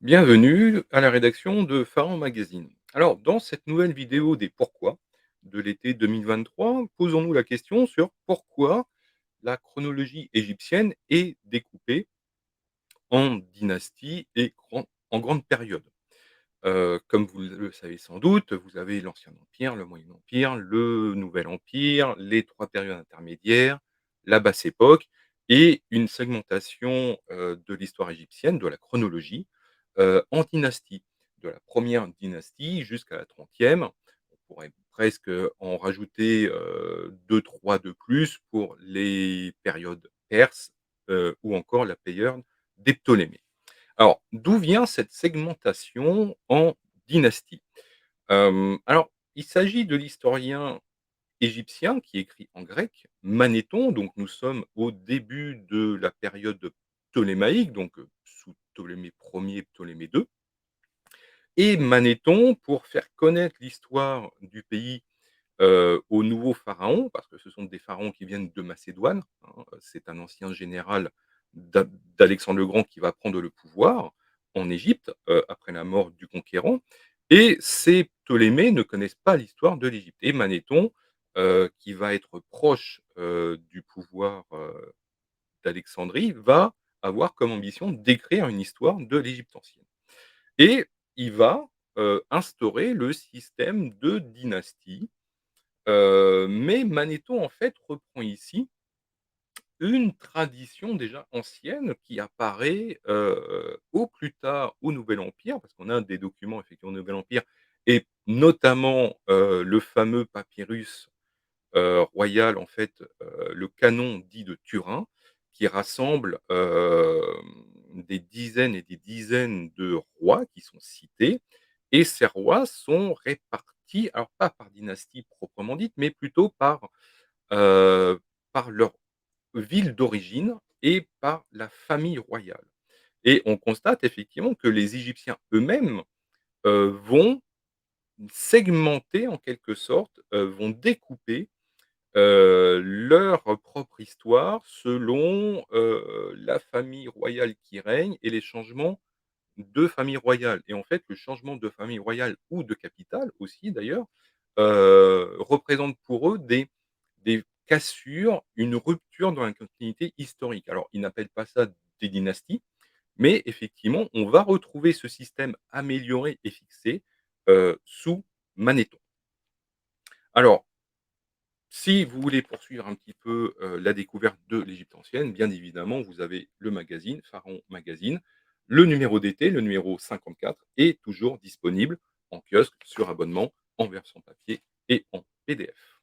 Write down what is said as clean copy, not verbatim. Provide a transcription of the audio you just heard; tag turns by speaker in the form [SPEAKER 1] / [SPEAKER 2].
[SPEAKER 1] Bienvenue à la rédaction de Pharaon Magazine. Alors, dans cette nouvelle vidéo des pourquoi de l'été 2023, posons-nous la question sur pourquoi la chronologie égyptienne est découpée en dynasties et en grandes périodes. Comme vous le savez sans doute, vous avez l'Ancien Empire, le Moyen Empire, le Nouvel Empire, les 3 périodes intermédiaires, la Basse Époque et une segmentation, de l'histoire égyptienne, de la chronologie, en dynasties. De la première dynastie jusqu'à la 30e. On pourrait presque, en rajouter, 2-3 de plus pour les périodes perses, ou encore la période des Ptolémées. Alors, d'où vient cette segmentation en dynasties? Alors, il s'agit de l'historien égyptien qui écrit en grec, Manéthon, donc nous sommes au début de la période ptolémaïque, donc sous Ptolémée Ier, Ptolémée II. Et Manéthon, pour faire connaître l'histoire du pays, aux nouveaux pharaons, parce que ce sont des pharaons qui viennent de Macédoine, hein, c'est un ancien général d'Alexandre le Grand qui va prendre le pouvoir en Égypte, après la mort du conquérant, et ces Ptolémées ne connaissent pas l'histoire de l'Égypte et Manéthon, qui va être proche, du pouvoir, d'Alexandrie, va avoir comme ambition d'écrire une histoire de l'Égypte ancienne et il va, instaurer le système de dynastie. Mais Manéthon, en fait, reprend ici une tradition déjà ancienne qui apparaît, au plus tard au Nouvel Empire, parce qu'on a des documents effectivement au Nouvel Empire et notamment, le fameux papyrus, royal, en fait, le canon dit de Turin, qui rassemble, des dizaines et des dizaines de rois qui sont cités et ces rois sont répartis, alors pas par dynastie proprement dite, mais plutôt heu, par leur ville d'origine et par la famille royale et on constate effectivement que les Égyptiens eux-mêmes, vont segmenter en quelque sorte, vont découper, leur propre histoire selon, la famille royale qui règne et les changements de famille royale et en fait, le changement de famille royale ou de capitale aussi d'ailleurs, représente pour eux des cassures, une rupture dans la continuité historique. Alors, ils n'appellent pas ça des dynasties, mais effectivement, on va retrouver ce système amélioré et fixé, sous Manéthon. Alors, si vous voulez poursuivre un petit peu, la découverte de l'Égypte ancienne, bien évidemment, vous avez le magazine, Pharaon Magazine. Le numéro d'été, le numéro 54 est toujours disponible en kiosque, sur abonnement, en version papier et en PDF.